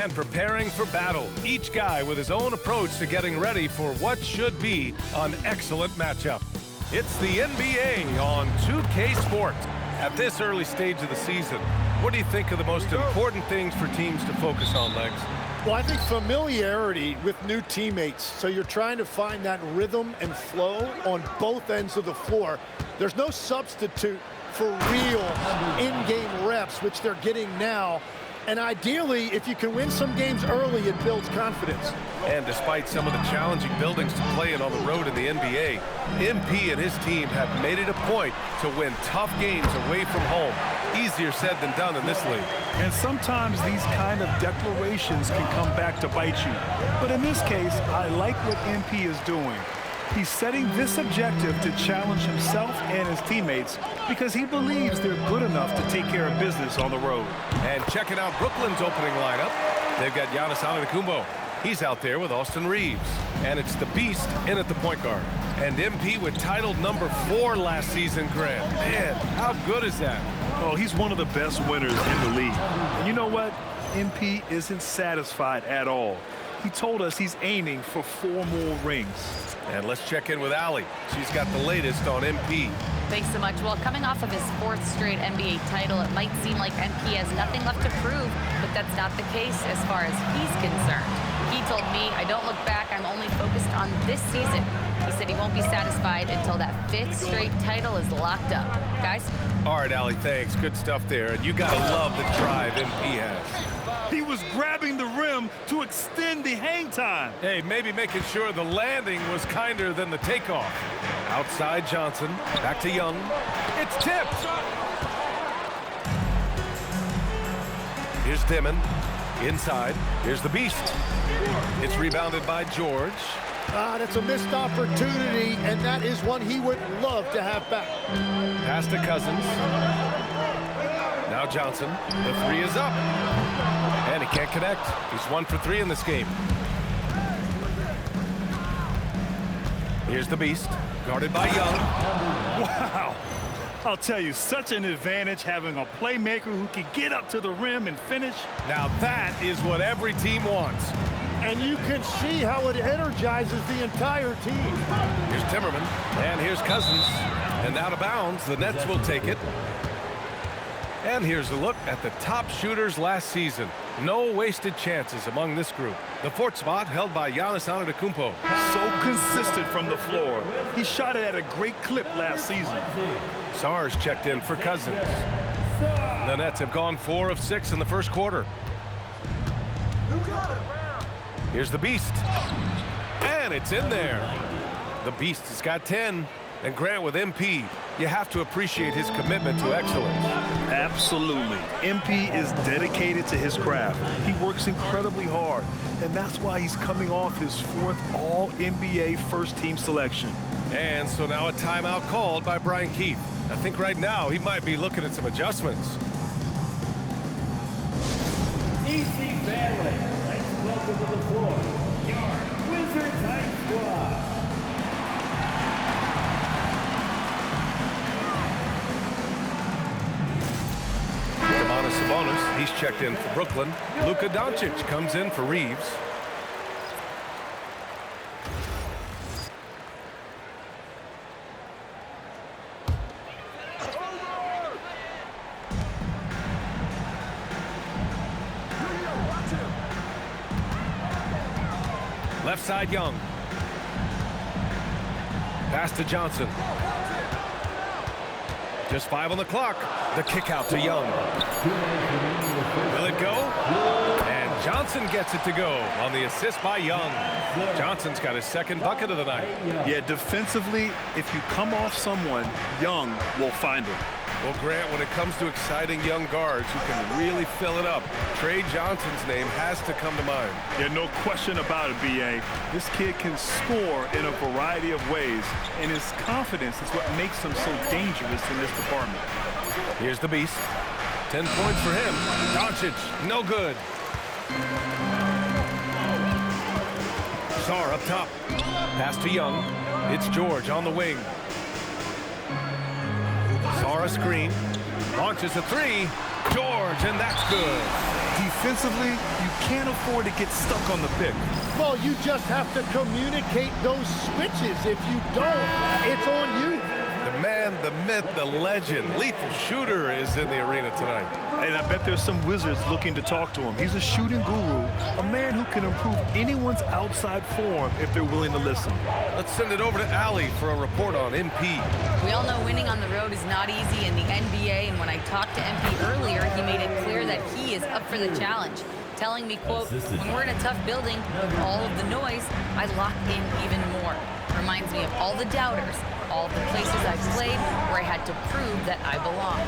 and preparing for battle. Each guy with his own approach to getting ready for what should be an excellent matchup. It's the NBA on 2K Sports. At this early stage of the season, what do you think are the most important things for teams to focus on, Legs? Well, I think familiarity with new teammates. So you're trying to find that rhythm and flow on both ends of the floor. There's no substitute for real in-game reps, which they're getting now. And ideally, if you can win some games early, it builds confidence. And despite some of the challenging buildings to play in on the road in the NBA, MP and his team have made it a point to win tough games away from home. Easier said than done in this league. And sometimes these kind of declarations can come back to bite you. But in this case, I like what MP is doing. He's setting this objective to challenge himself and his teammates because he believes they're good enough to take care of business on the road. And checking out Brooklyn's opening lineup, they've got Giannis Antetokounmpo. He's out there with Austin Reeves. And it's the Beast in at the point guard. And MP with title number 4 last season, Grant. Man, how good is that? Oh, he's one of the best winners in the league. And you know what? MP isn't satisfied at all. He told us he's aiming for 4 more rings. And let's check in with Allie. She's got the latest on MP. Thanks so much. Well, coming off of his 4th straight NBA title, it might seem like MP has nothing left to prove, but that's not the case as far as he's concerned. He told me, I don't look back, I'm only focused on this season. He said he won't be satisfied until that 5th straight title is locked up. Guys? All right, Allie, thanks. Good stuff there. And you got to love the drive MP has. He was grabbing the rim to extend the hang time. Hey, maybe making sure the landing was kinder than the takeoff. Outside Johnson, back to Young. It's tipped. Here's Dimon. Inside, here's the Beast. It's rebounded by George. That's a missed opportunity, and that is one he would love to have back. Pass to Cousins. Now Johnson, the 3 is up. And he can't connect. He's 1 for 3 in this game. Here's the Beast, guarded by Young. Wow. I'll tell you, such an advantage having a playmaker who can get up to the rim and finish. Now that is what every team wants. And you can see how it energizes the entire team. Here's Timmerman, and here's Cousins. And out of bounds, the Nets will take it. And here's a look at the top shooters last season. No wasted chances among this group. The 4th spot held by Giannis Antetokounmpo. So consistent from the floor. He shot it at a great clip last season. Sars checked in for Cousins. The Nets have gone 4 of 6 in the first quarter. Here's the Beast. And it's in there. The Beast has got 10. And Grant, with MP, you have to appreciate his commitment to excellence. Absolutely. MP is dedicated to his craft. He works incredibly hard, and that's why he's coming off his 4th All-NBA first-team selection. And so now a timeout called by Brian Keefe. I think right now he might be looking at some adjustments. EC family, let's welcome to the floor your Wizards High Squad. Sabonis, he's checked in for Brooklyn. Luka Doncic comes in for Reeves. Left side, Young. Pass to Johnson. Just 5 on the clock. The kick out to Young. Will it go? And Johnson gets it to go on the assist by Young. Johnson's got his 2nd bucket of the night. Yeah, defensively, if you come off someone, Young will find him. Well, Grant, when it comes to exciting young guards who can really fill it up, Trey Johnson's name has to come to mind. Yeah, no question about it, B.A. This kid can score in a variety of ways, and his confidence is what makes him so dangerous in this department. Here's the Beast. 10 points for him. Doncic, no good. Sarr up top. Pass to Young. It's George on the wing. Sarr a screen. Launches a 3. George, and that's good. Defensively, you can't afford to get stuck on the pick. Well, you just have to communicate those switches. If you don't, it's on you. The man, the myth, the legend, lethal shooter is in the arena tonight. And I bet there's some Wizards looking to talk to him. He's a shooting guru, a man who can improve anyone's outside form if they're willing to listen. Let's send it over to Allie for a report on MP. We all know winning on the road is not easy in the NBA, and when I talked to MP earlier, he made it clear that he is up for the challenge, telling me, quote, when we're in a tough building, all of the noise, I lock in even more. Reminds me of all the doubters, all the places I've played where I had to prove that I belong.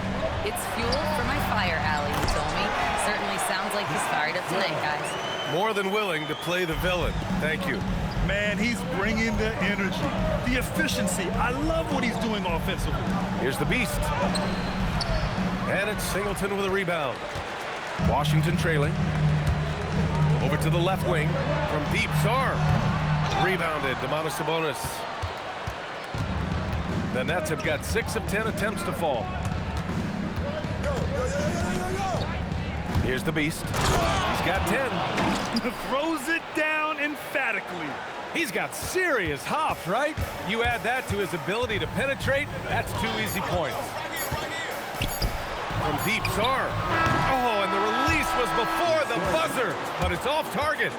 It's fuel for my fire, Allie, he told me. Certainly sounds like he's fired up tonight, guys. More than willing to play the villain. Thank you. Man, he's bringing the energy, the efficiency. I love what he's doing offensively. Here's the beast. And it's Singleton with a rebound. Washington trailing. Over to the left wing from deep. Sarr. Rebounded. Domantas Sabonis. The Nets have got 6 of 10 attempts to fall. Here's the beast. He's got 10. Throws it down emphatically. He's got serious hops, right? You add that to his ability to penetrate, that's 2 easy points. From deep, Sarr. Oh, and the release was before the buzzer, but it's off target.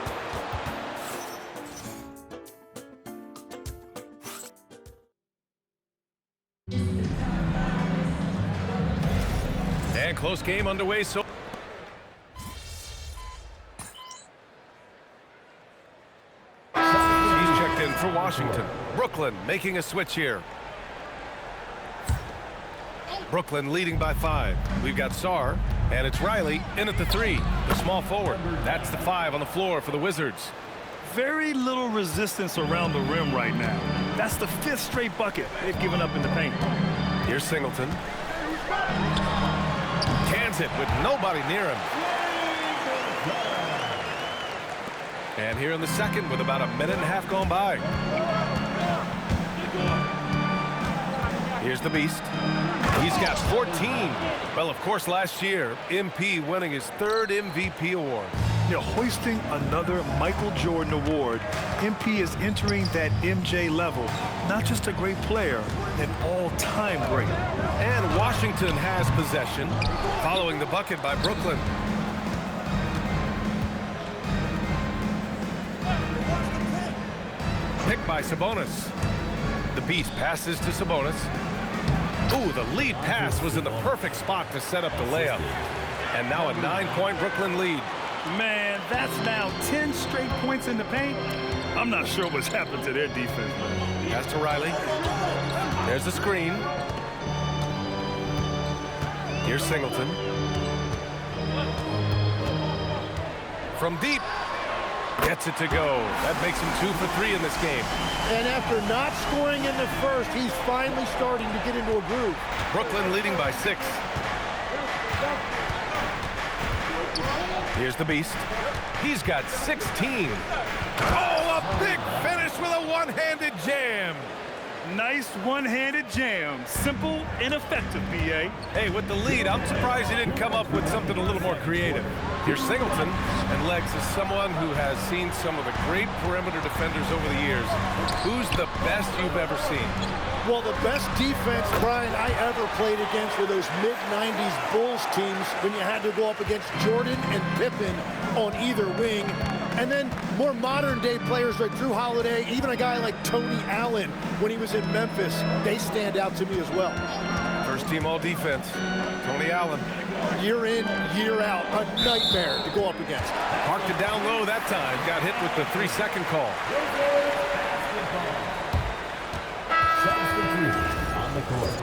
And close game underway. So he's checked in for Washington. Brooklyn making a switch here. Brooklyn leading by 5. We've got Sarr, and it's Riley in at the 3, the small forward. That's the 5 on the floor for the Wizards. Very little resistance around the rim right now. That's the 5th straight bucket they've given up in the paint. Here's Singleton. Cans it with nobody near him. And here in the second with about a minute and a half gone by. Here's the beast. He's got 14. Well, of course, last year, MP winning his 3rd MVP award. They're hoisting another Michael Jordan award. MP is entering that MJ level. Not just a great player, an all-time great. And Washington has possession, following the bucket by Brooklyn. Picked by Sabonis. The beast passes to Sabonis. Ooh, the lead pass was in the perfect spot to set up the layup. And now a 9-point Brooklyn lead. Man, that's now 10 straight points in the paint. I'm not sure what's happened to their defense. Pass to Riley. There's the screen. Here's Singleton. From deep. Gets it to go. That makes him 2 for 3 in this game. And after not scoring in the first, he's finally starting to get into a groove. Brooklyn leading by 6. Here's the beast. He's got 16. Oh, a big finish with a one-handed jam. Nice one-handed jam. Simple and effective, B.A. Hey, with the lead, I'm surprised he didn't come up with something a little more creative. Here's Singleton, and Legs is someone who has seen some of the great perimeter defenders over the years. Who's the best you've ever seen? Well, the best defense, Brian, I ever played against were those mid-90s Bulls teams when you had to go up against Jordan and Pippen on either wing. And then more modern-day players like Drew Holiday, even a guy like Tony Allen when he was in Memphis, they stand out to me as well. First team all-defense, Tony Allen. Year in, year out, a nightmare to go up against. Parked it down low that time, got hit with the 3-second call. Substitute on the court.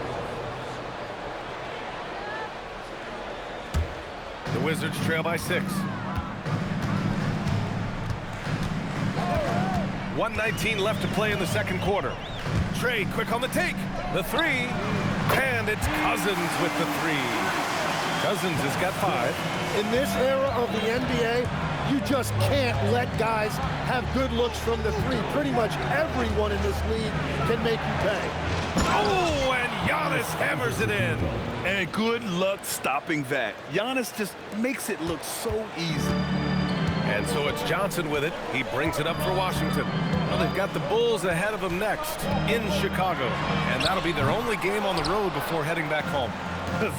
The Wizards trail by 6. 1:19 left to play in the second quarter. Trey quick on the take. The 3. And it's Cousins with the 3. Cousins has got 5. In this era of the NBA, You just can't let guys have good looks from the three. Pretty much everyone in this league can make you pay. Oh, and Giannis hammers it in. And good luck stopping that. Giannis just makes it look so easy. And so it's Johnson with it. He brings it up for Washington. Well, they've got the Bulls ahead of them next in Chicago. And that'll be their only game on the road before heading back home.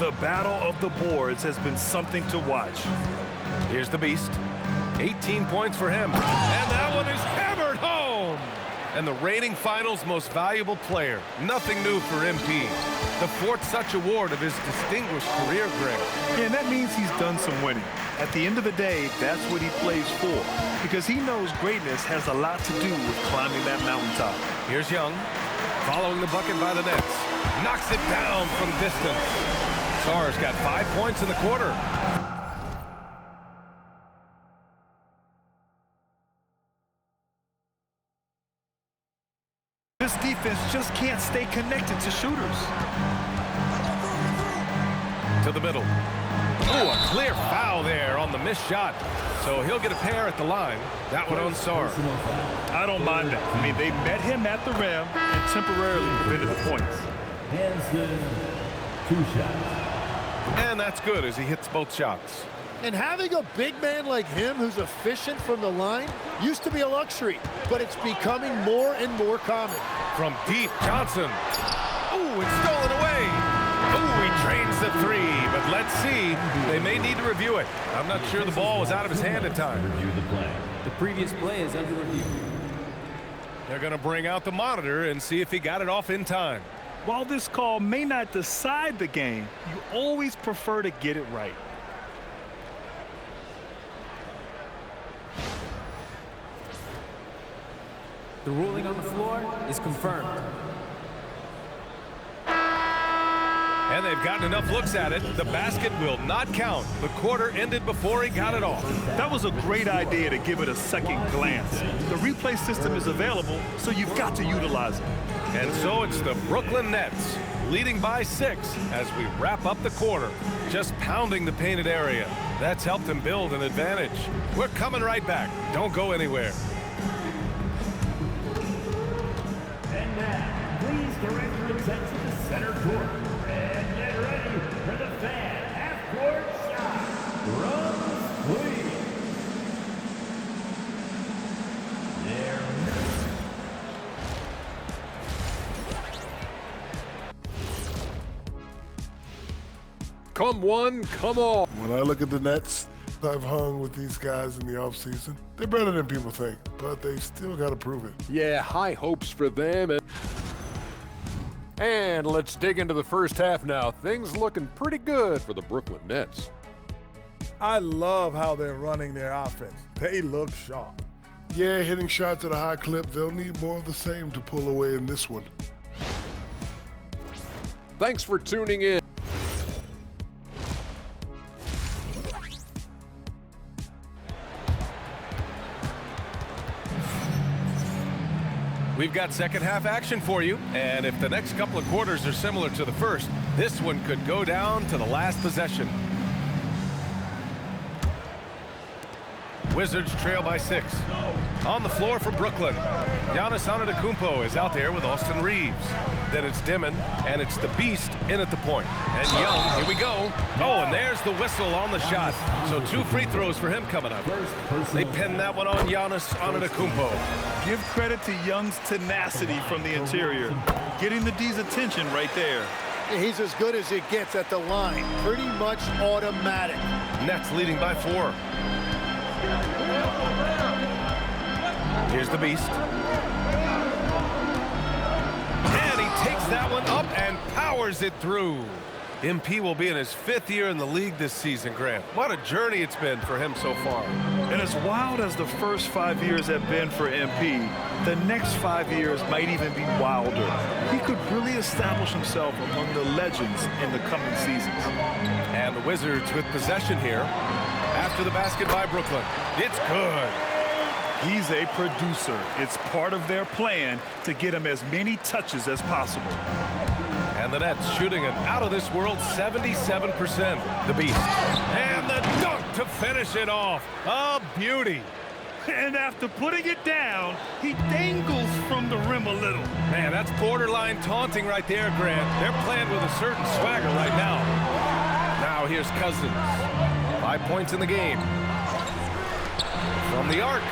The battle of the boards has been something to watch. Here's the Beast. 18 points for him. And that one is hammered home. And the reigning finals most valuable player. Nothing new for MP. The fourth such award of his distinguished career, Greg. And that means he's done some winning. At the end of the day, that's what he plays for. Because he knows greatness has a lot to do with climbing that mountaintop. Here's Young, following the bucket by the Nets. Knocks it down from distance. Sarr's got 5 points in the quarter. This defense just can't stay connected to shooters. To the middle. Oh, a clear foul there on the missed shot. So he'll get a pair at the line. That one on Sarr. I don't mind that. I mean, they met him at the rim and temporarily prevented the points. Hanson, 2 shots. And that's good as he hits both shots. And having a big man like him who's efficient from the line used to be a luxury, but it's becoming more and more common. From deep, Johnson. Oh, it's stolen away. Oh, he trains the three, but let's see. They may need to review it. I'm not sure the ball was out of his hand in time. Review the play. The previous play is under review. They're going to bring out the monitor and see if he got it off in time. While this call may not decide the game, you always prefer to get it right. The ruling on the floor is confirmed. And they've gotten enough looks at it. The basket will not count. The quarter ended before he got it off. That was a great idea to give it a second glance. The replay system is available, so you've got to utilize it. And so it's the Brooklyn Nets leading by 6 as we wrap up the quarter. Just pounding the painted area. That's helped them build an advantage. We're coming right back. Don't go anywhere. And now, please direct your attention to center court. And get ready for the fan half-court shot. Runs, please. There. Come one, come all. When I look at the Nets, I've hung with these guys in the offseason. They're better than people think, but they still got to prove it. Yeah, high hopes for them. And let's dig into the first half now. Things looking pretty good for the Brooklyn Nets. I love how they're running their offense. They look sharp. Yeah, hitting shots at a high clip. They'll need more of the same to pull away in this one. Thanks for tuning in. We've got second half action for you, and if the next couple of quarters are similar to the first, this one could go down to the last possession. Wizards trail by 6. On the floor for Brooklyn, Giannis Antetokounmpo is out there with Austin Reeves. Then it's Dimon, and it's the Beast in at the point. And Young, here we go. Oh, and there's the whistle on the shot. So 2 free throws for him coming up. They pin that one on Giannis Antetokounmpo. Give credit to Young's tenacity from the interior. Getting the D's attention right there. He's as good as it gets at the line. Pretty much automatic. Nets leading by 4. Here's the Beast. And he takes that one up and powers it through. MP will be in his 5th year in the league this season, Grant. What a journey it's been for him so far. And as wild as the first 5 years have been for MP, the next 5 years might even be wilder. He could really establish himself among the legends in the coming seasons. And the Wizards with possession here after the basket by Brooklyn. It's good. He's a producer. It's part of their plan to get him as many touches as possible. And the Nets shooting an out-of-this-world 77%. The Beast. And the dunk to finish it off. A beauty. And after putting it down, he dangles from the rim a little. Man, that's borderline taunting right there, Grant. They're playing with a certain swagger right now. Now here's Cousins. 5 points in the game. From the arc.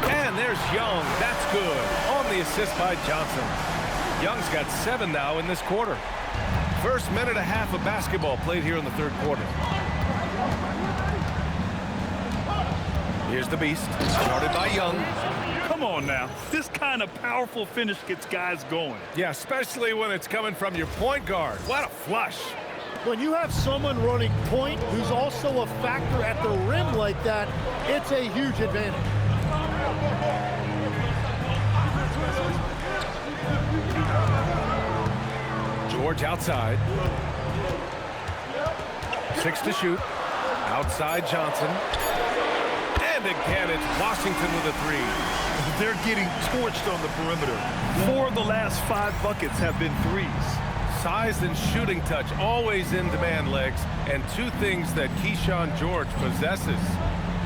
And there's Young. That's good. On the assist by Johnson. Young's got 7 now in this quarter. First minute and a half of basketball played here in the third quarter. Here's the beast, started by Young. Come on now. This kind of powerful finish gets guys going. Yeah, especially when it's coming from your point guard. What a flush. When you have someone running point who's also a factor at the rim like that, it's a huge advantage. George outside. 6 to shoot. Outside Johnson. And again, it's Washington with a 3. They're getting torched on the perimeter. 4 of the last 5 buckets have been threes. Size and shooting touch always in demand, Legs, and 2 things that Keyshawn George possesses.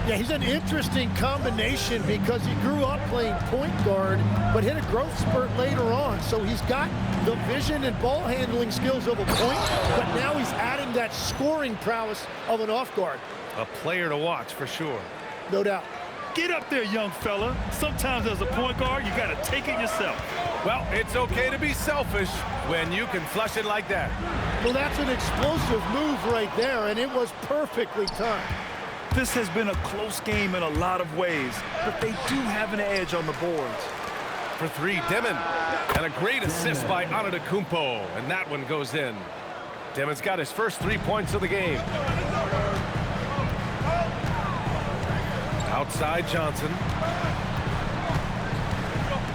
Yeah, he's an interesting combination because he grew up playing point guard, but hit a growth spurt later on. So he's got the vision and ball handling skills of a point, but now he's adding that scoring prowess of an off guard. A player to watch for sure. No doubt. Get up there, young fella. Sometimes as a point guard, you got to take it yourself. Well, it's okay to be selfish when you can flush it like that. Well, that's an explosive move right there, and it was perfectly timed. This has been a close game in a lot of ways, but they do have an edge on the boards. For 3, Dimon. And a great assist by Antetokounmpo, and that one goes in. Dimon's got his first 3 points of the game. Outside Johnson.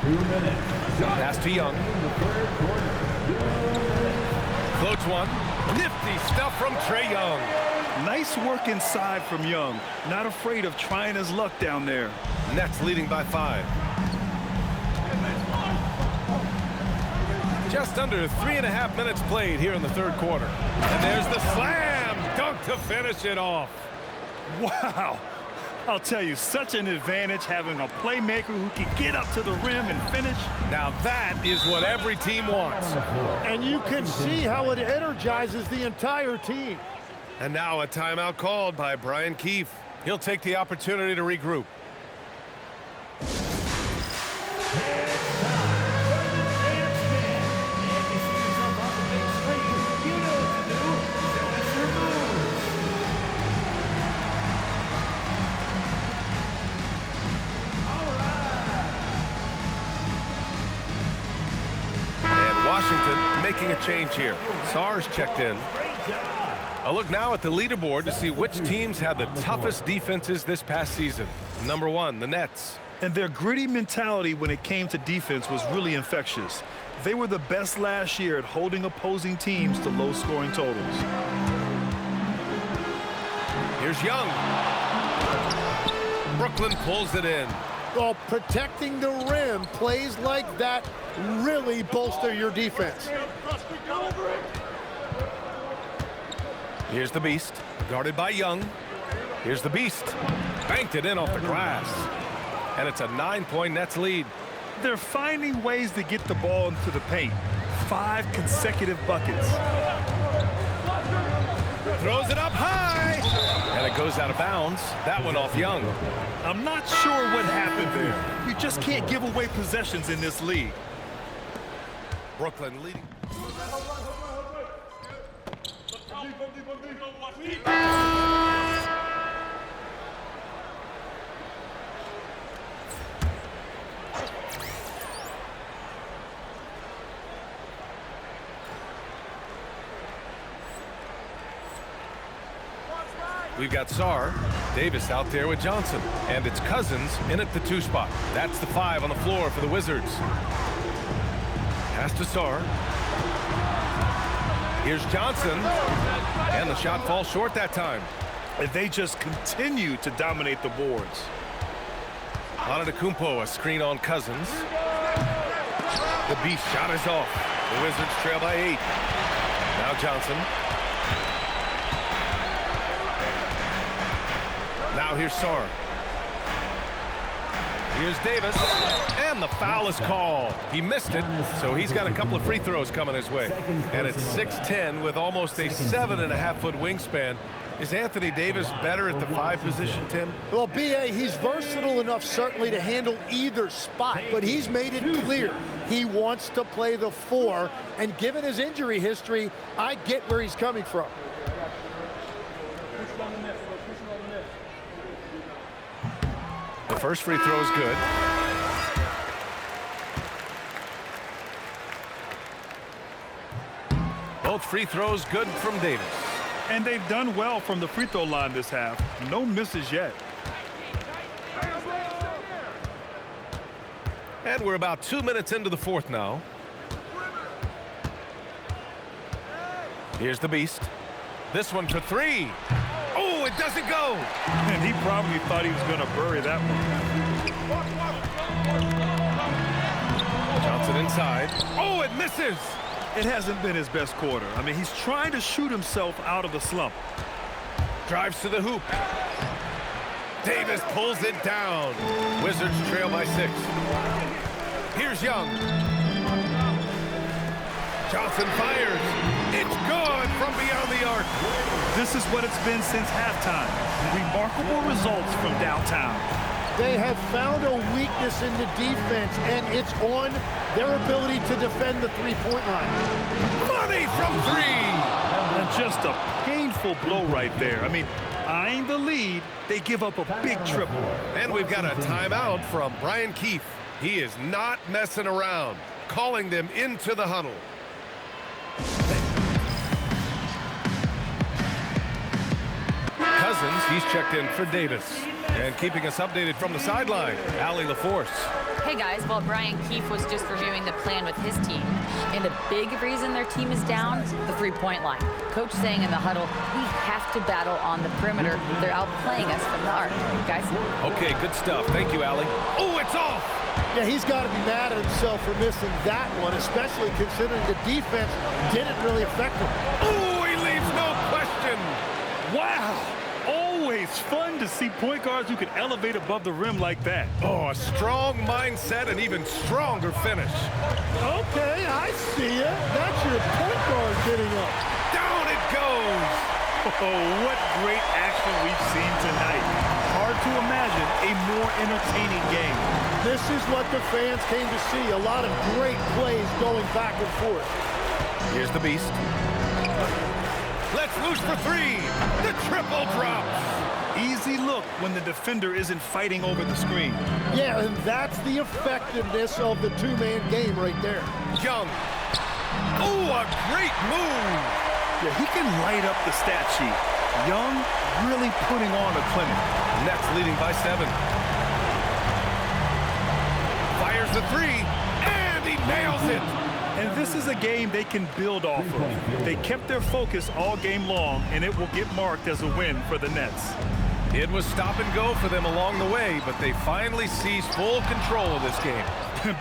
2 minutes. Pass to Young. Floats one. Nifty stuff from Trae Young. Nice work inside from Young. Not afraid of trying his luck down there. Nets leading by 5. Just under 3.5 minutes played here in the third quarter. And there's the slam dunk to finish it off. Wow. I'll tell you, such an advantage having a playmaker who can get up to the rim and finish. Now that is what every team wants. And you can see how it energizes the entire team. And now a timeout called by Brian Keefe. He'll take the opportunity to regroup. Washington making a change here. Sarge checked in. A look now at the leaderboard to see which teams had the toughest defenses this past season. Number 1, the Nets. And their gritty mentality when it came to defense was really infectious. They were the best last year at holding opposing teams to low-scoring totals. Here's Young. Brooklyn pulls it in. Well, protecting the rim, plays like that really bolster your defense. Here's the beast, guarded by Young. Here's the beast, banked it in off the glass. And it's a 9-point Nets lead. They're finding ways to get the ball into the paint. 5 consecutive buckets. Throws it up high. And it goes out of bounds. That one off Young. I'm not sure what happened there. You just can't give away possessions in this league. Brooklyn leading. We've got Sarr, Davis out there with Johnson, and it's Cousins in at the 2 spot. That's the 5 on the floor for the Wizards. Pass to Sarr. Here's Johnson, and the shot falls short that time. And they just continue to dominate the boards. Antetokounmpo, a screen on Cousins. The beast shot is off. The Wizards trail by 8. Now Johnson. Now here's Sarr. Here's Davis, and the foul is called. He missed it, so he's got a couple of free throws coming his way. And it's 6'10" with almost a 7.5-foot wingspan. Is Anthony Davis better at the 5 position, Tim? Well, B.A., he's versatile enough certainly to handle either spot, but he's made it clear he wants to play the 4, and given his injury history, I get where he's coming from. The first free throw is good. Both free throws good from Davis. And they've done well from the free throw line this half. No misses yet. And we're about 2 minutes into the fourth now. Here's the Beast. This one for 3. Oh, it doesn't go. And he probably thought he was going to bury that one. Johnson inside. Oh, it misses. It hasn't been his best quarter. I mean, he's trying to shoot himself out of the slump. Drives to the hoop. Davis pulls it down. Wizards trail by 6. Here's Young. Johnson fires. It's good from beyond the arc. This is what it's been since halftime. Remarkable results from downtown. They have found a weakness in the defense, and it's on their ability to defend the three-point line. Money from 3. And just a painful blow right there. I mean, eyeing the lead, they give up a big triple. And we've got a timeout from Brian Keefe. He is not messing around, calling them into the huddle. Cousins, he's checked in for Davis. And keeping us updated from the sideline, Allie LaForce. Hey guys, well, Brian Keefe was just reviewing the plan with his team. And a big reason their team is down, the three-point line. Coach saying in the huddle, we have to battle on the perimeter. They're outplaying us from the arc. Guys? Okay, good stuff. Thank you, Allie. Oh, it's off! Yeah, he's got to be mad at himself for missing that one, especially considering the defense didn't really affect him. Oh, he leaves no question! Wow! Always fun to see point guards who can elevate above the rim like that. Oh, a strong mindset and even stronger finish. Okay, I see it. That's your point guard getting up. Down it goes! Oh, what great action we've seen tonight. Hard to imagine a more entertaining game. This is what the fans came to see. A lot of great plays going back and forth. Here's the Beast. Let's loose for 3. The triple drops. Easy look when the defender isn't fighting over the screen. Yeah, and that's the effectiveness of the two-man game right there. Young. Oh, a great move. Yeah, he can light up the stat sheet. Young really putting on a clinic. Nets leading by 7. Fires the 3, and he nails it. And this is a game they can build off of. They kept their focus all game long, and it will get marked as a win for the Nets. It was stop and go for them along the way, but they finally seized full control of this game.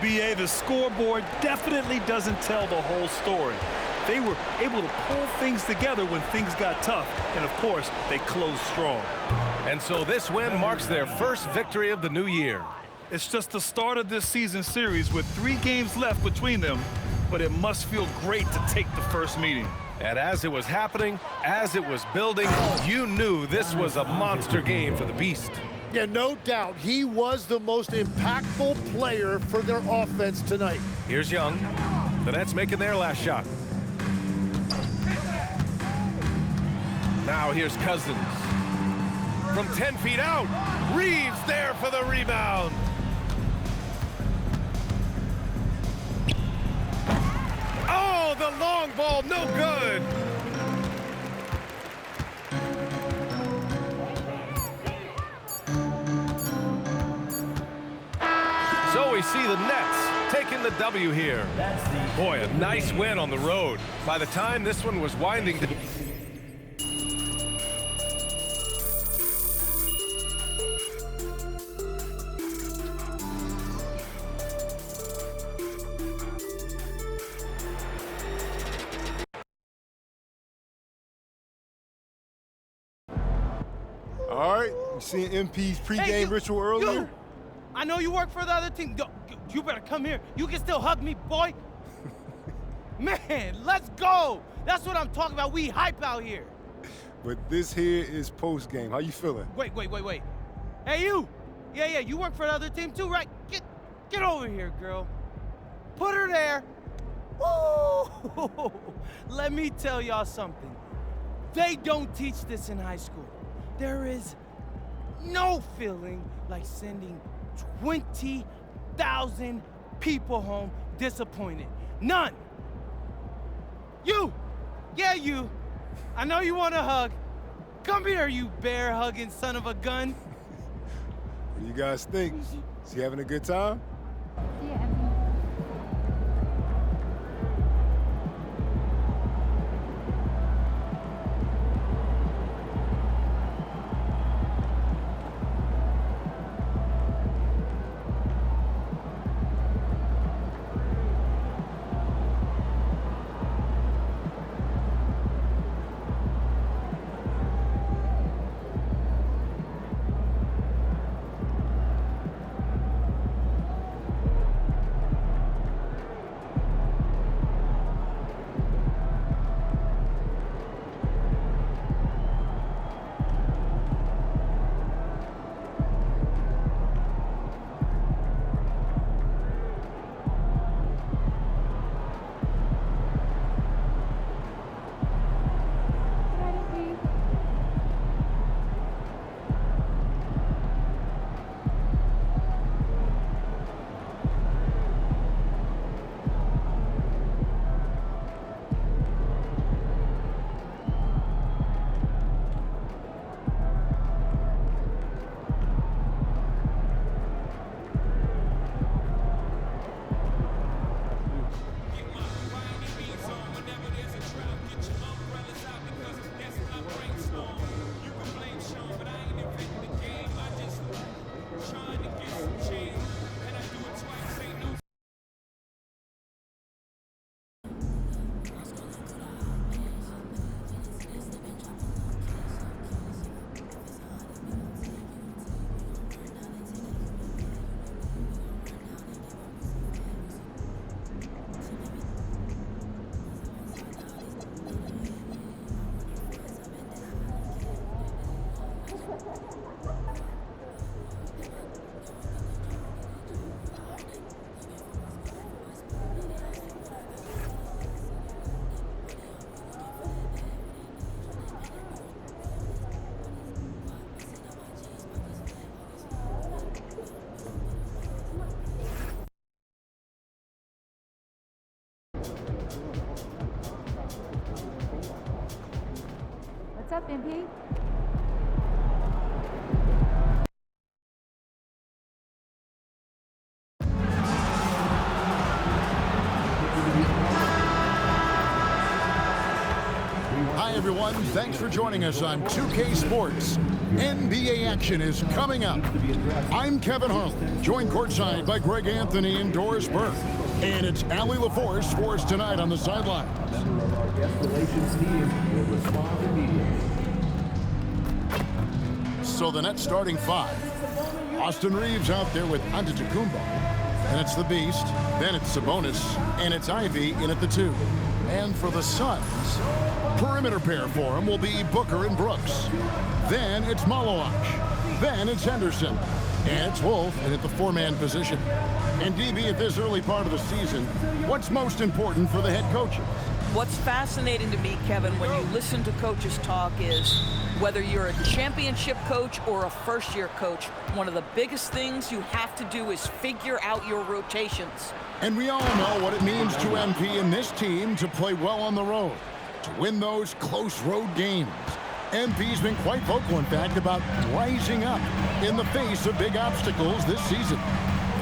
BA, the scoreboard definitely doesn't tell the whole story. They were able to pull things together when things got tough, and of course, they closed strong. And so this win marks their first victory of the new year. It's just the start of this season series with 3 games left between them, but it must feel great to take the first meeting. And as it was happening, as it was building, you knew this was a monster game for the Beast. Yeah, no doubt. He was the most impactful player for their offense tonight. Here's Young. The Nets making their last shot. Now here's Cousins. From 10 feet out, Reeves there for the rebound. Oh, the long ball, no good. So we see the Nets taking the W here. Boy, a nice win on the road. By the time this one was winding down. all right? You seen MP's pregame ritual earlier? You. I know you work for the other team. You better come here. You can still hug me, boy. Man, let's go. That's what I'm talking about. We hype out here. But this here is post-game. How you feeling? Wait. Hey, you. Yeah, you work for the other team too, right? Get over here, girl. Put her there. Woo! Let me tell y'all something. They don't teach this in high school. There is no feeling like sending 20,000 people home disappointed. None. You. Yeah, you. I know you want a hug. Come here, you bear-hugging son of a gun. What do you guys think? Is he having a good time? Yeah. What's up, MP? Hi, everyone. Thanks for joining us on 2K Sports. NBA action is coming up. I'm Kevin Harlan, joined courtside by Greg Anthony and Doris Burke. And it's Allie LaForce for us tonight on the sidelines. So the Nets starting five. Austin Reeves out there with Antetokounmpo. And it's the Beast. Then it's Sabonis. And it's Ivy in at the 2. And for the Suns, perimeter pair for him will be Booker and Brooks. Then it's Malawach. Then it's Henderson. And it's Wolf in at the 4-man position. And DB, at this early part of the season, what's most important for the head coaches? What's fascinating to me, Kevin, when you listen to coaches talk is whether you're a championship coach or a first-year coach, one of the biggest things you have to do is figure out your rotations. And we all know what it means to MP and this team to play well on the road, to win those close road games. MP's been quite vocal, in fact, about rising up in the face of big obstacles this season.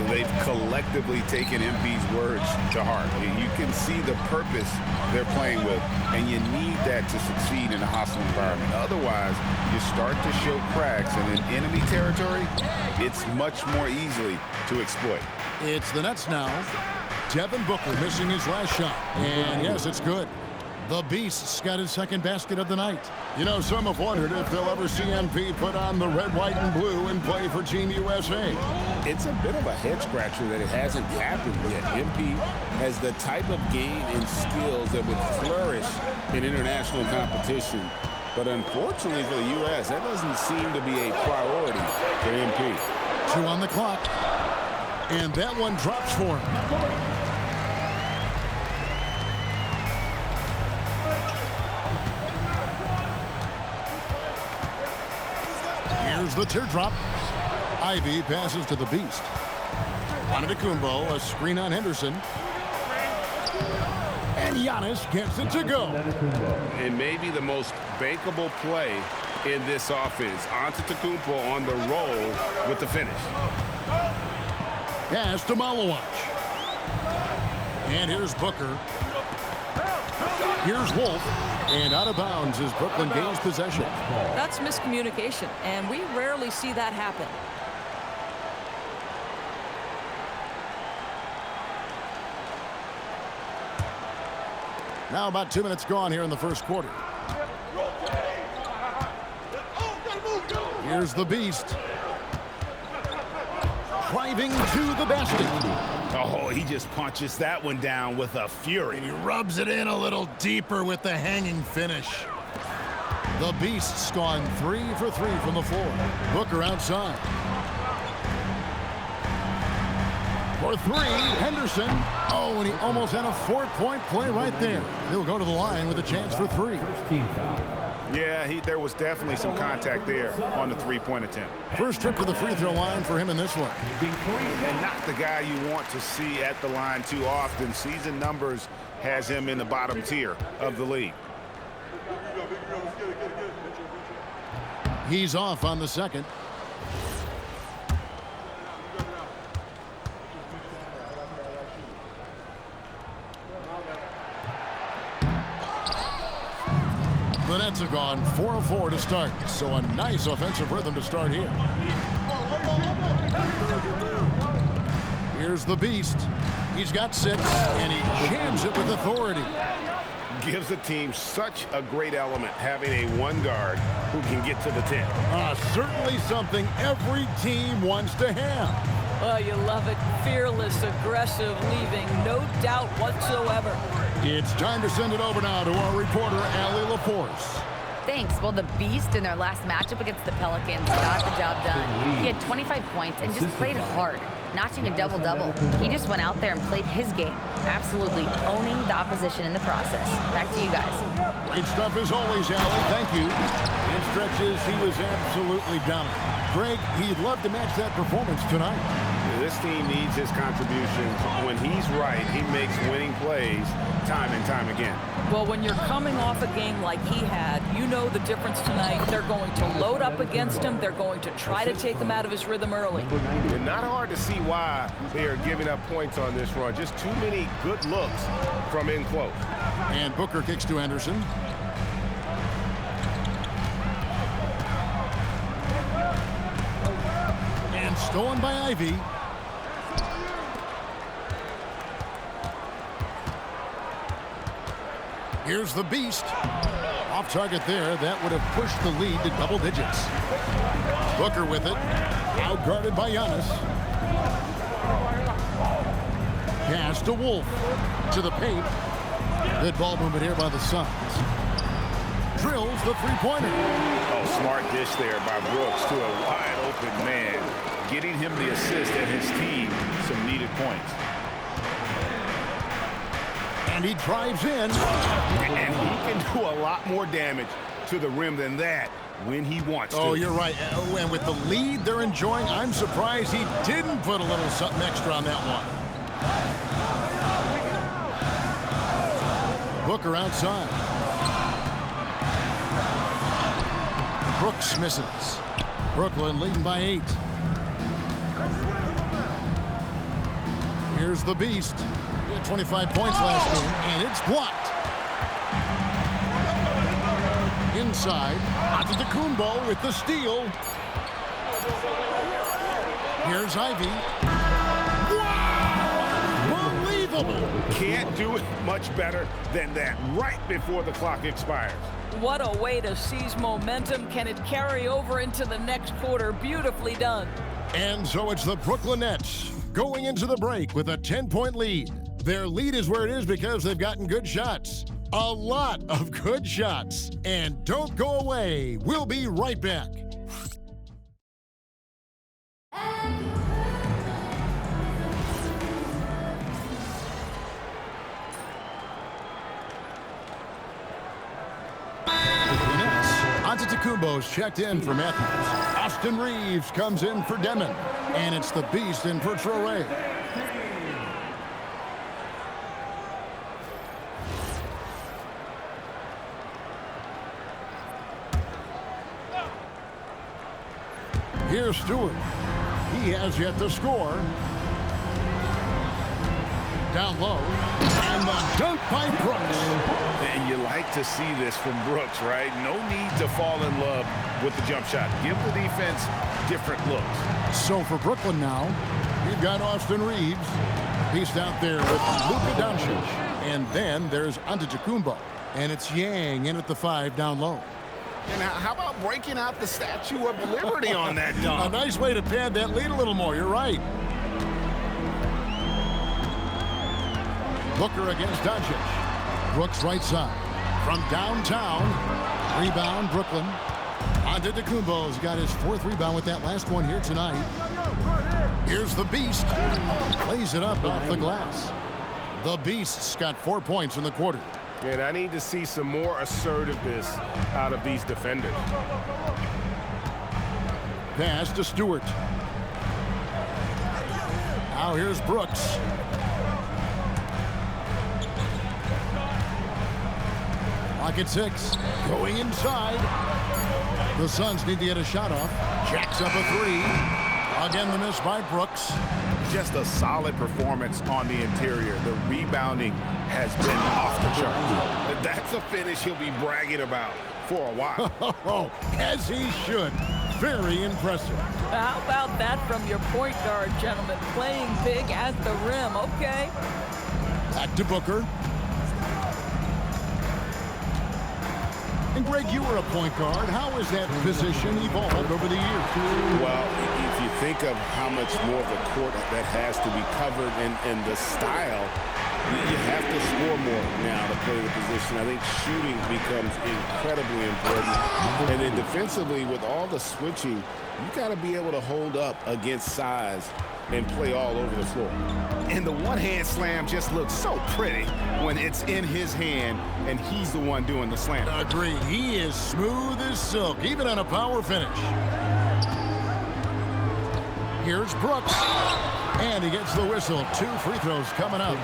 They've collectively taken MP's words to heart. You can see the purpose they're playing with, and you need that to succeed in a hostile environment. Otherwise, you start to show cracks, and in enemy territory, it's much more easily to exploit. It's the Nets now. Devin Booker missing his last shot, and yes, it's good. The Beast's got his second basket of the night. You know, some have wondered if they'll ever see MP put on the red, white, and blue and play for Team USA. It's a bit of a head-scratcher that it hasn't happened yet. MP has the type of game and skills that would flourish in international competition. But unfortunately for the U.S., that doesn't seem to be a priority for MP. 2 on the clock. And that one drops for him. Here's the teardrop. Ivy passes to the Beast. Antetokounmpo, a screen on Henderson. And Giannis gets it to go. And maybe the most bankable play in this offense. Antetokounmpo on the roll with the finish. Pass to Malawach. And here's Booker. Here's Wolf. And out of bounds as Brooklyn gains possession. That's miscommunication, and we rarely see that happen. Now about 2 minutes gone here in the first quarter. Here's the Beast. Driving to the basket. Oh, he just punches that one down with a fury. And he rubs it in a little deeper with the hanging finish. The Beast's gone 3 for 3 from the floor. Booker outside. For 3, Henderson. Oh, and he almost had a 4-point play right there. He'll go to the line with a chance for 3. Yeah, there was definitely some contact there on the three-point attempt. First trip to the free throw line for him in this one. And not the guy you want to see at the line too often. Season numbers has him in the bottom tier of the league. He's off on the second. The Nets have gone 4 of 4 to start, so a nice offensive rhythm to start here. Here's the Beast. He's got 6, and he jams it with authority. Gives the team such a great element having a one guard who can get to the 10. Certainly something every team wants to have. Oh, you love it. Fearless, aggressive, leaving no doubt whatsoever. It's time to send it over now to our reporter, Allie LaForce. Thanks. Well, the Beast in their last matchup against the Pelicans got the job done. He had 25 points and just played hard, notching a double-double. He just went out there and played his game, absolutely owning the opposition in the process. Back to you guys. Great stuff as always, Allie. Thank you. In stretches, he was absolutely dominant. Greg, he'd love to match that performance tonight. This team needs his contributions. When he's right, he makes winning plays time and time again. Well, when you're coming off a game like he had, you know the difference tonight. They're going to load up against him. They're going to try to take him out of his rhythm early. And not hard to see why they are giving up points on this run. Just too many good looks from in close. And Booker kicks to Henderson. And stolen by Ivy. Here's the Beast. Off target there. That would have pushed the lead to double digits. Booker with it. Outguarded by Giannis. Pass to Wolf. To the paint. Good ball movement here by the Suns. Drills the three-pointer. Oh, smart dish there by Brooks to a wide-open man. Getting him the assist and his team some needed points. And he drives in. And he can do a lot more damage to the rim than that when he wants to. Oh, you're right. And with the lead they're enjoying, I'm surprised he didn't put a little something extra on that one. Booker outside. Brooks misses. Brooklyn leading by 8. Here's the Beast. He had 25 points last game, and it's blocked. Inside, Antetokounmpo with the steal. Here's Ivy. Wow! unbelievable. Can't do it much better than that right before the clock expires. What a way to seize momentum. Can it carry over into the next quarter? Beautifully done. And so it's the Brooklyn Nets going into the break with a 10-point lead. Their lead is where it is because they've gotten good shots. A lot of good shots. And don't go away. We'll be right back. Antetokounmpo's checked in for Matthews. Austin Reeves comes in for Demon. And it's the Beast in for Traore. Here's Stewart. He has yet to score. Down low. And the dunk by Brooks. And you like to see this from Brooks, right? No need to fall in love with the jump shot. Give the defense different looks. So for Brooklyn now, we've got Austin Reeves. He's out there with Luka Doncic. And then there's Antetokounmpo. And it's Yang in at the 5 down low. And how about breaking out the Statue of Liberty on that dunk? A nice way to pad that lead a little more. You're right. Booker against Doncic. Brooks right side. From downtown. Rebound, Brooklyn. Antetokounmpo's got his 4th rebound with that last one here tonight. Here's the Beast. Plays it up off the glass. The Beast's got 4 points in the quarter. And I need to see some more assertiveness out of these defenders. Pass to Stewart. Now here's Brooks. Clock at 6. Going inside. The Suns need to get a shot off. Jacks up a 3. Again, the miss by Brooks. Just a solid performance on the interior. The rebounding has been off the charts. That's a finish he'll be bragging about for a while. As he should. Very impressive. How about that from your point guard, gentlemen? Playing big at the rim, okay? Back to Booker. And Greg, you were a point guard. How has that position evolved over the years? Well, if you think of how much more of a court that has to be covered and the style, you have to score more now to play the position. I think shooting becomes incredibly important. And then defensively, with all the switching, you got to be able to hold up against size and play all over the floor. And the one-hand slam just looks so pretty when it's in his hand and he's the one doing the slam. Agreed. He is smooth as silk, even on a power finish. Here's Brooks. And he gets the whistle. 2 free throws coming up.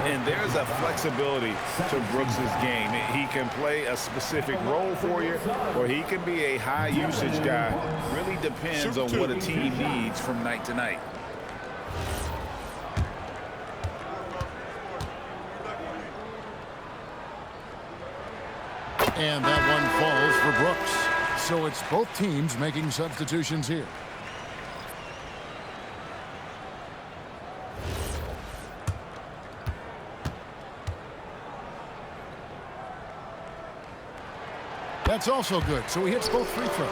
And there's a flexibility to Brooks' game. He can play a specific role for you, or he can be a high-usage guy. Really depends on what a team needs from night to night. And that one falls for Brooks. So it's both teams making substitutions here. That's also good. So he hits both free throws.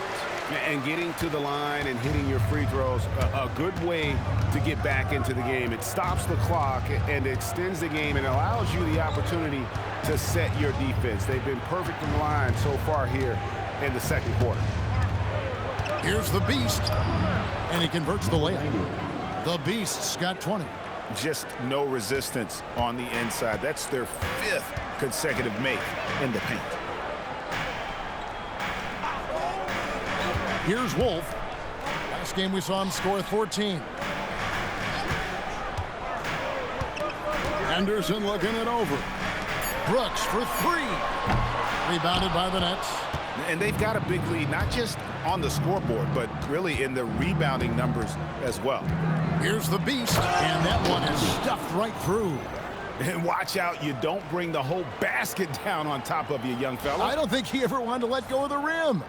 And getting to the line and hitting your free throws, a good way to get back into the game. It stops the clock and extends the game and allows you the opportunity to set your defense. They've been perfect in line so far here in the second quarter. Here's the Beast. And he converts the layup. The Beast's got 20. Just no resistance on the inside. That's their 5th consecutive make in the paint. Here's Wolf. Last game we saw him score 14. Anderson looking it over. Brooks for 3. Rebounded by the Nets. And they've got a big lead, not just on the scoreboard, but really in the rebounding numbers as well. Here's the Beast, and that one is stuffed right through. And watch out, you don't bring the whole basket down on top of you, young fella. I don't think he ever wanted to let go of the rim.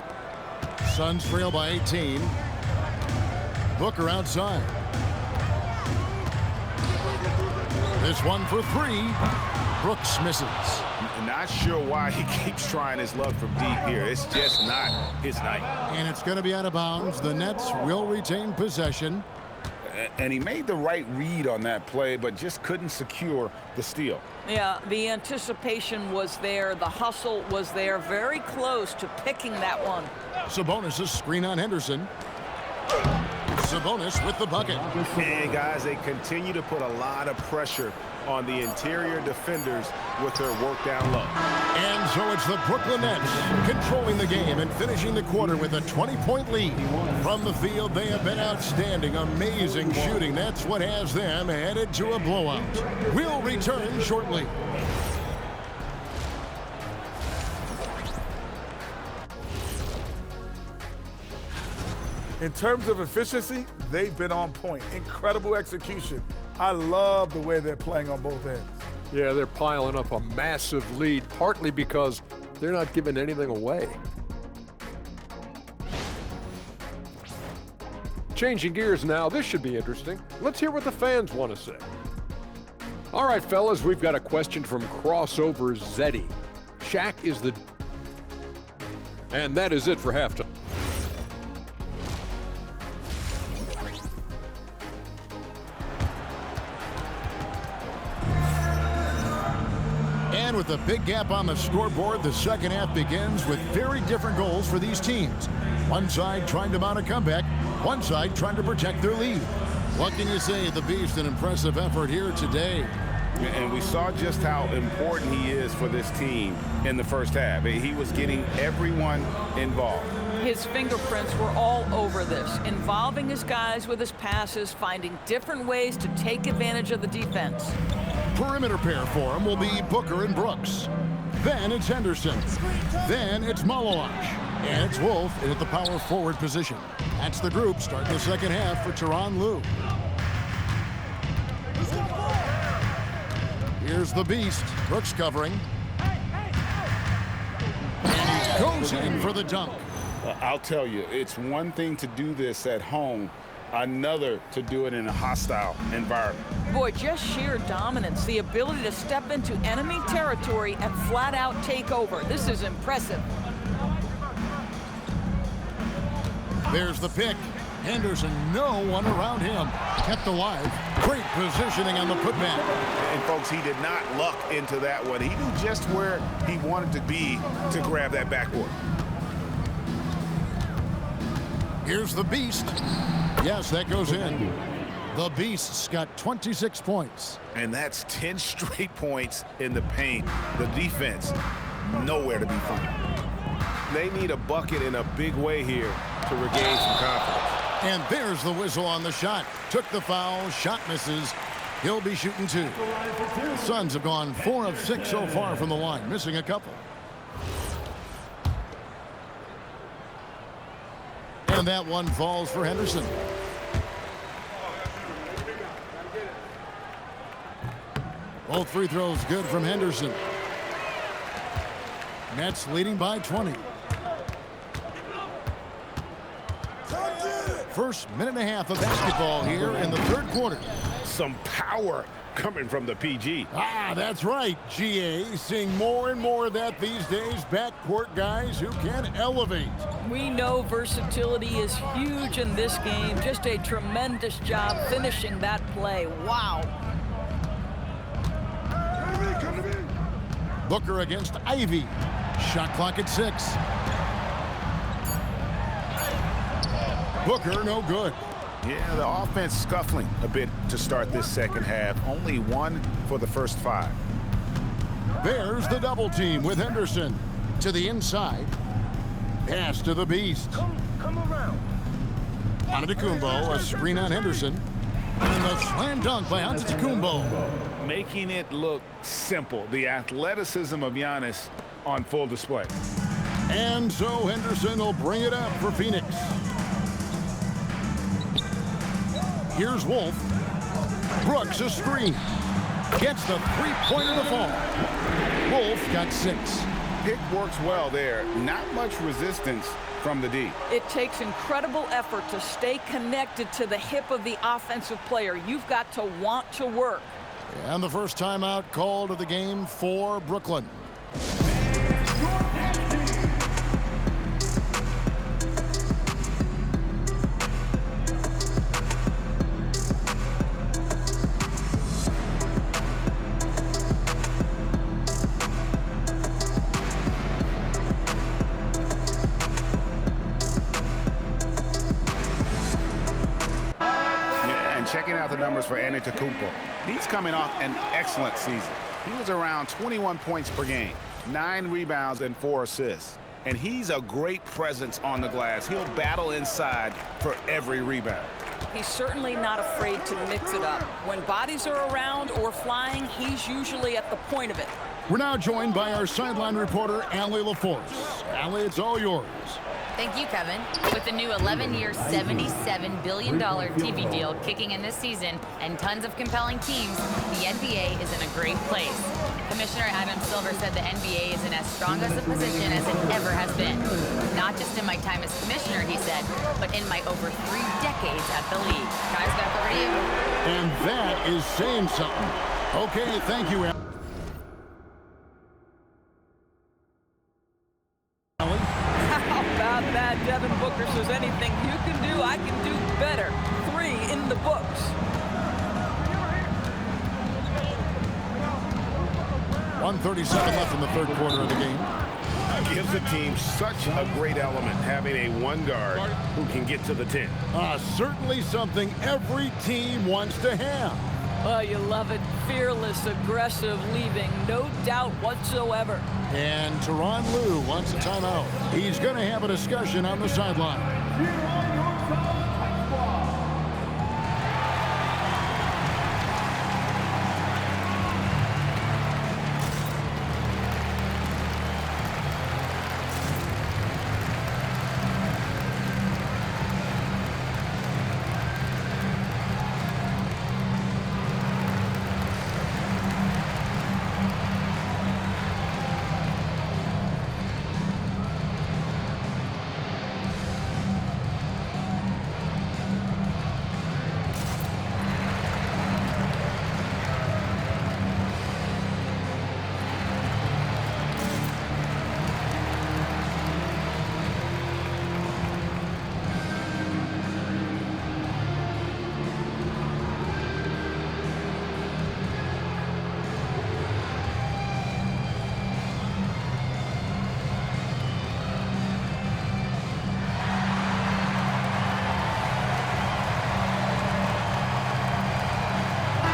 Suns trail by 18. Booker outside. This one for three. Brooks misses. Not sure why he keeps trying his luck from deep here. It's just not his night. And it's going to be out of bounds. The Nets will retain possession. And he made the right read on that play, but just couldn't secure the steal. Yeah, the anticipation was there. The hustle was there. Very close to picking that one. Sabonis' screen on Henderson. Sabonis with the bucket. And guys, they continue to put a lot of pressure on the interior defenders with their work down low. And so it's the Brooklyn Nets controlling the game and finishing the quarter with a 20-point lead. From the field, they have been outstanding, amazing shooting. That's what has them headed to a blowout. We'll return shortly. In terms of efficiency, they've been on point. Incredible execution. I love the way they're playing on both ends. Yeah, they're piling up a massive lead, partly because they're not giving anything away. Changing gears now, this should be interesting. Let's hear what the fans want to say. All right, fellas, we've got a question from Crossover Zeddy. Shaq is the... And that is it for halftime. And with a big gap on the scoreboard, the second half begins with very different goals for these teams. One side trying to mount a comeback, one side trying to protect their lead. What can you say? The Beast, an impressive effort here today. And we saw just how important he is for this team in the first half. He was getting everyone involved. His fingerprints were all over this, involving his guys with his passes, finding different ways to take advantage of the defense. Perimeter pair for him will be Booker and Brooks. Then it's Henderson. Then it's Maloloch. And it's Wolf in at the power forward position. That's the group starting the second half for Tyronn Lue. Here's the Beast. Brooks covering. And he goes in for the dunk. I'll tell you, it's one thing to do this at home, another to do it in a hostile environment. Boy, just sheer dominance, the ability to step into enemy territory and flat out take over. This is impressive. There's the pick. Henderson, no one around him. Kept alive. Great positioning on the putback. And folks, he did not luck into that one. He knew just where he wanted to be to grab that backboard. Here's the Beast. Yes, that goes in. The Beast's got 26 points. And that's 10 straight points in the paint. The defense, nowhere to be found. They need a bucket in a big way here to regain some confidence. And there's the whistle on the shot. Took the foul, shot misses. He'll be shooting two. Suns have gone 4 of 6 so far from the line, missing a couple. And that one falls for Henderson. Both free throws good from Henderson. Nets leading by 20. First minute and a half of basketball here in the third quarter. Some power coming from the PG. Ah, that's right, GA. Seeing more and more of that these days. Backcourt guys who can elevate. We know versatility is huge in this game. Just a tremendous job finishing that play. Wow. Booker against Ivy. Shot clock at 6. Booker, no good. Yeah, the offense scuffling a bit to start this second half. Only 1 for the first 5. There's the double team with Henderson. To the inside. Pass to the Beast. Come around. Antetokounmpo, a screen on Henderson. And the slam dunk by Antetokounmpo. Making it look simple. The athleticism of Giannis on full display. And so Henderson will bring it up for Phoenix. Here's Wolf. Brooks a screen. Gets the three-pointer to fall. Wolf got 6. Pick works well there. Not much resistance from the D. It takes incredible effort to stay connected to the hip of the offensive player. You've got to want to work. And the first timeout called of the game for Brooklyn. Checking out the numbers for Antetokounmpo. He's coming off an excellent season. He was around 21 points per game, 9 rebounds, and 4 assists. And he's a great presence on the glass. He'll battle inside for every rebound. He's certainly not afraid to mix it up. When bodies are around or flying, he's usually at the point of it. We're now joined by our sideline reporter, Allie LaForce. Allie, it's all yours. Thank you, Kevin. With the new 11-year, $77 billion TV deal kicking in this season and tons of compelling teams, the NBA is in a great place. Commissioner Adam Silver said the NBA is in as strong as a position as it ever has been. Not just in my time as commissioner, he said, but in my over 3 decades at the league. Guys, back over to you. And that is saying something. Okay, thank you, Allie. That Devin Booker says anything you can do, I can do better. 3 in the books. .137 left in the third quarter of the game. Gives the team such a great element, having a one guard who can get to the 10. Certainly something every team wants to have. Oh, you love it. Fearless, aggressive, leaving. No doubt whatsoever. And Tyronn Lue wants a timeout. He's going to have a discussion on the sideline.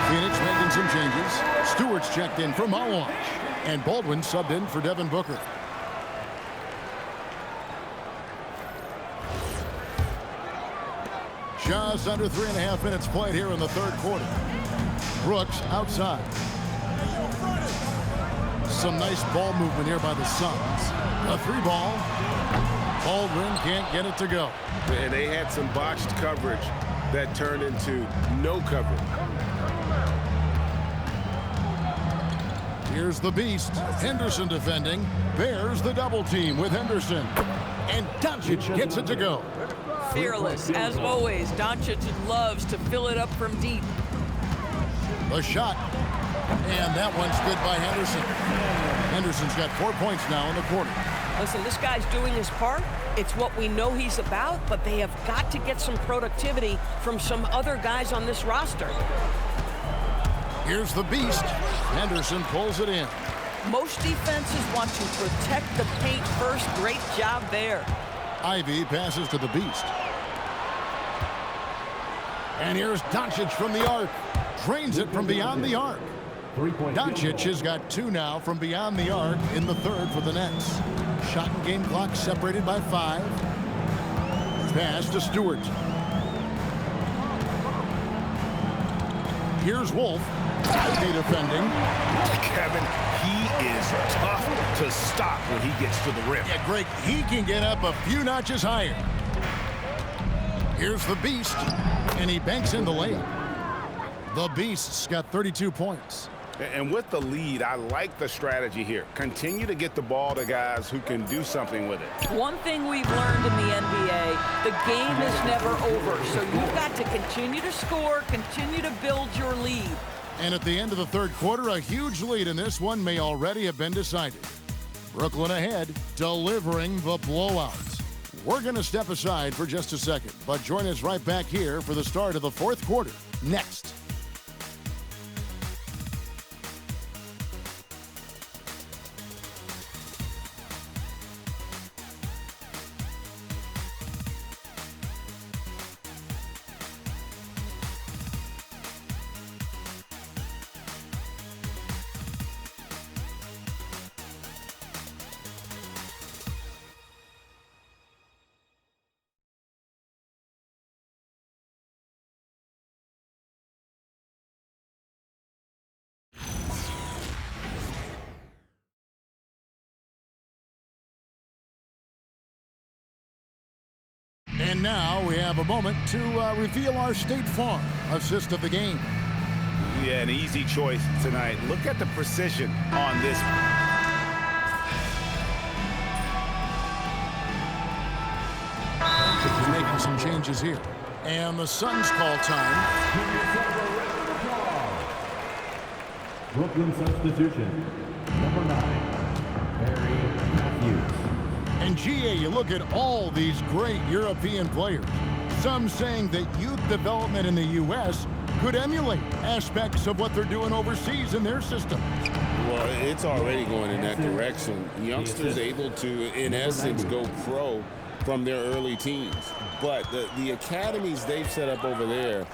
Phoenix making some changes. Stewart's checked in for Mawash. And Baldwin subbed in for Devin Booker. Just under 3.5 minutes played here in the third quarter. Brooks outside. Some nice ball movement here by the Suns. A 3-ball. Baldwin can't get it to go. And they had some botched coverage that turned into no coverage. Here's the beast. Henderson defending. There's the double team with Henderson. And Doncic gets it to go. Fearless, as always. Doncic loves to fill it up from deep. The shot. And that one's good by Henderson. Henderson's got 4 points now in the quarter. Listen, this guy's doing his part. It's what we know he's about, but they have got to get some productivity from some other guys on this roster. Here's the beast. Henderson pulls it in. Most defenses want to protect the paint first. Great job there. Ivy passes to the beast. And here's Doncic from the arc. Drains it from beyond the arc. Doncic has got 2 now from beyond the arc in the third for the Nets. Shot and game clock separated by 5. Pass to Stewart. Here's Wolf. Ivy defending. Kevin, he is tough to stop when he gets to the rim. Yeah, Greg, he can get up a few notches higher. Here's the beast, and he banks in the layup. The beast's got 32 points. And with the lead, I like the strategy here. Continue to get the ball to guys who can do something with it. One thing we've learned in the NBA, the game is never over. So you've got to continue to score, continue to build your lead. And at the end of the third quarter, a huge lead in this one may already have been decided. Brooklyn ahead, delivering the blowout. We're going to step aside for just a second, but join us right back here for the start of the fourth quarter next. And now we have a moment to reveal our State Farm assist of the game. Yeah, an easy choice tonight. Look at the precision on this. He's making some changes here. And the Suns call time. Brooklyn substitution, number 9, Barry Matthews. And GA, you look at all these great European players. Some saying that youth development in the U.S. could emulate aspects of what they're doing overseas in their system. Well, it's already going in that direction. Youngsters able to, in essence, go pro from their early teens. But the academies they've set up over there,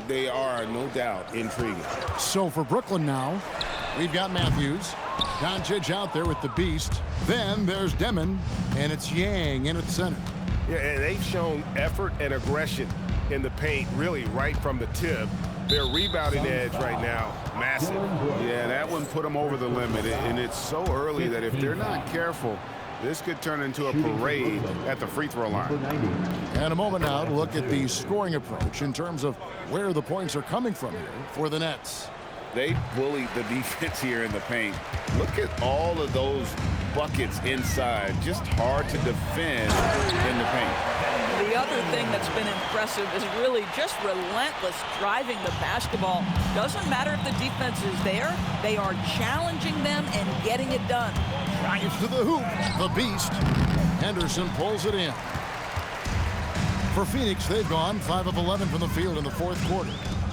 they are, no doubt, intriguing. So for Brooklyn now, we've got Matthews. Doncic out there with the beast. Then there's Demon, and it's Yang in at center. Yeah, and they've shown effort and aggression in the paint, really right from the tip. Their rebounding edge right now, massive. Yeah, that one put them over the limit, and it's so early that if they're not careful, this could turn into a parade at the free throw line. And a moment now to look at the scoring approach in terms of where the points are coming from here for the Nets. They bullied the defense here in the paint. Look at all of those buckets inside. Just hard to defend in the paint. The other thing that's been impressive is really just relentless driving the basketball. Doesn't matter if the defense is there, they are challenging them and getting it done. Drives to the hoop, the beast. Henderson pulls it in. For Phoenix, they've gone 5 of 11 from the field in the fourth quarter.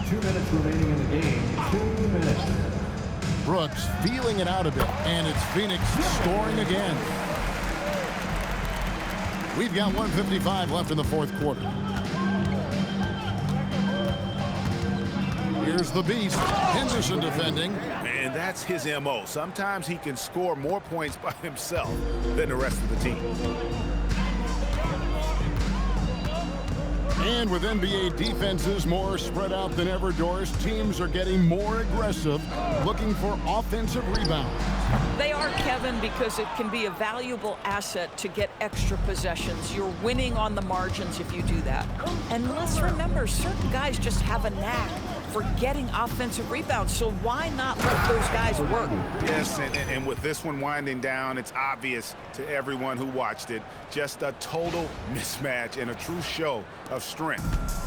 2 minutes remaining in the game. 2 minutes. Brooks feeling it out a bit, and it's Phoenix scoring again. We've got 1:55 left in the fourth quarter. Here's the beast, Henderson defending. And that's his MO. Sometimes he can score more points by himself than the rest of the team. And with NBA defenses more spread out than ever, Doris, teams are getting more aggressive, looking for offensive rebounds. They are, Kevin, because it can be a valuable asset to get extra possessions. You're winning on the margins if you do that. And let's remember, certain guys just have a knack for getting offensive rebounds, so why not let those guys work? Yes, and with this one winding down, it's obvious to everyone who watched it, just a total mismatch and a true show of strength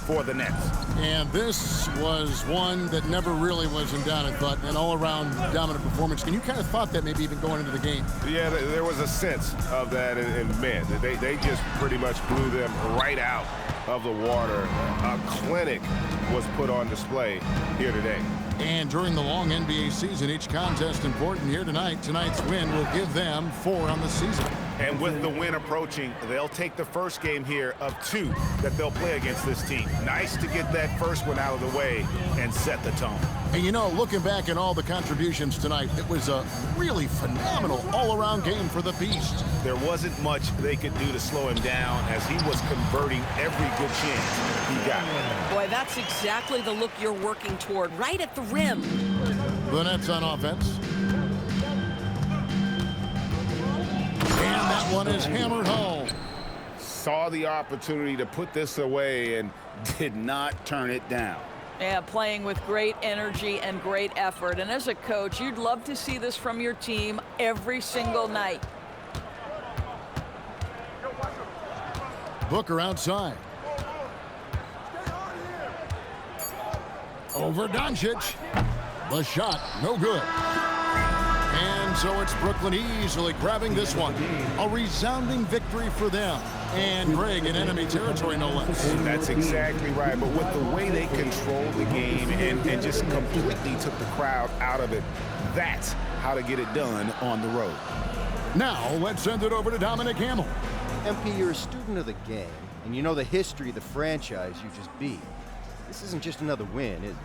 for the Nets. And this was one that never really was in doubt, I thought, an all-around dominant performance. And you kind of thought that maybe even going into the game. Yeah, there was a sense of that, and man, they just pretty much blew them right out of the water. A clinic was put on display here today. And during the long NBA season, each contest important here tonight. Tonight's win will give them 4 on the season. And with the win approaching, they'll take the first game here of 2 that they'll play against this team. Nice to get that first one out of the way and set the tone. And you know, looking back at all the contributions tonight, it was a really phenomenal all-around game for the Beast. There wasn't much they could do to slow him down as he was converting every good chance he got. Boy, that's exactly the look you're working toward, right at the rim. The Nets on offense. And that one is hammered home. Saw the opportunity to put this away and did not turn it down. Yeah, playing with great energy and great effort. And as a coach, you'd love to see this from your team every single night. Booker outside. Over Doncic. The shot, no good. And so it's Brooklyn easily grabbing this one. A resounding victory for them. And Greg in enemy territory, no less. That's exactly right. But with the way they controlled the game and just completely took the crowd out of it, that's how to get it done on the road. Now, let's send it over to Dominic Hamill. MP, you're a student of the game, and you know the history of the franchise you just beat. This isn't just another win, is it?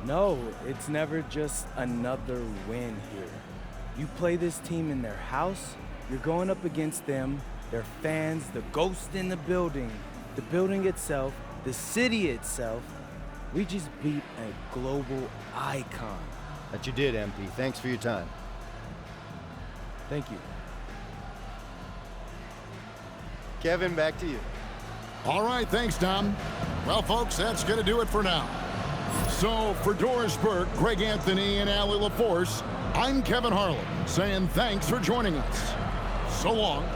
No, it's never just another win here. You play this team in their house, you're going up against them, their fans, the ghost in the building itself, the city itself. We just beat a global icon. That you did, MP. Thanks for your time. Thank you. Kevin, back to you. All right, thanks, Tom. Well, folks, that's going to do it for now. So, for Doris Burke, Greg Anthony, and Allie LaForce, I'm Kevin Harlan, saying thanks for joining us. So long.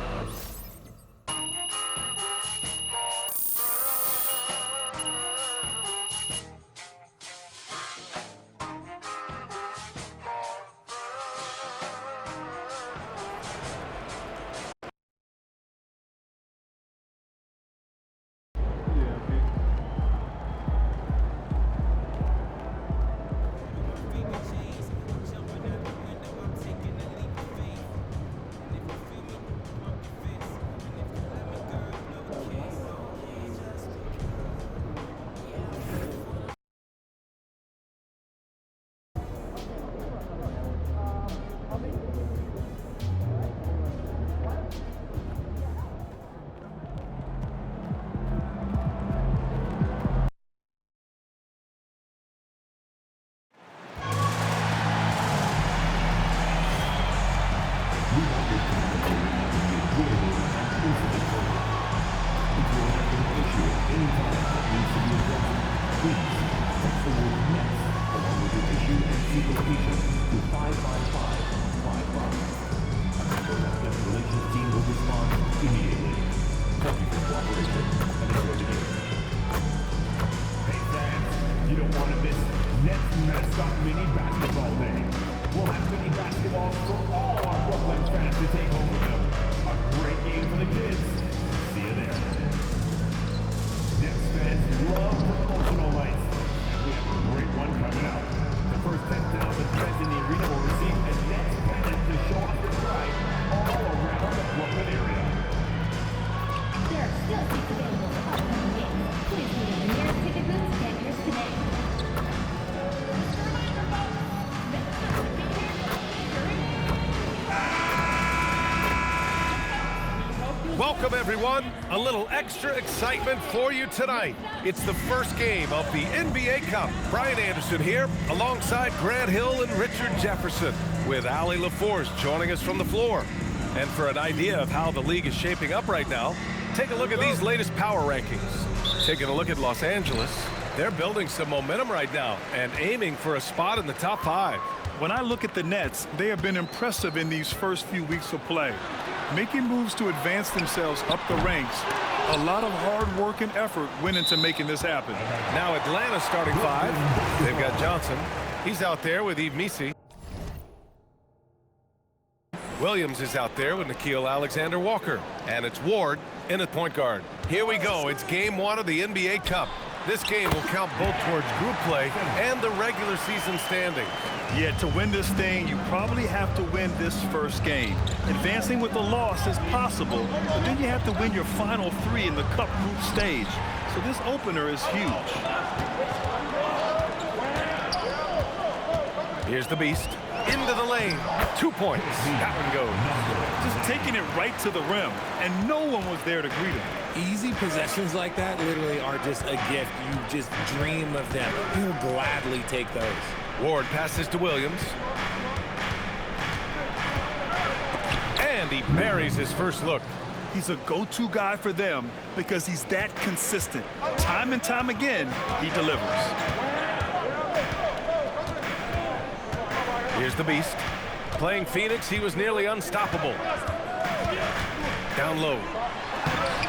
Welcome, everyone. A little extra excitement for you tonight. It's the first game of the NBA Cup. Brian Anderson here, alongside Grant Hill and Richard Jefferson, with Allie LaForce joining us from the floor. And for an idea of how the league is shaping up right now, take a look at these latest power rankings. Taking a look at Los Angeles, they're building some momentum right now and aiming for a spot in the top 5. When I look at the Nets, they have been impressive in these first few weeks of play, making moves to advance themselves up the ranks. A lot of hard work and effort went into making this happen. Now Atlanta starting 5. They've got Johnson. He's out there with Yves Missi. Williams is out there with Nickeil Alexander-Walker. And it's Ward in at point guard. Here we go. It's game 1 of the NBA Cup. This game will count both towards group play and the regular season standings. Yeah, to win this thing, you probably have to win this first game. Advancing with a loss is possible, but then you have to win your final 3 in the Cup group stage. So this opener is huge. Here's the Beast. Into the lane. 2 points. That one goes. Just taking it right to the rim, and no one was there to greet him. Easy possessions like that literally are just a gift. You just dream of them. You'll gladly take those. Ward passes to Williams. And he buries his first look. He's a go-to guy for them because he's that consistent. Time and time again, he delivers. Here's the Beast. Playing Phoenix, he was nearly unstoppable. Down low.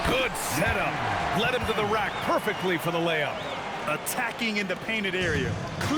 Good setup. Led him to the rack perfectly for the layup. Attacking in the painted area. Clearly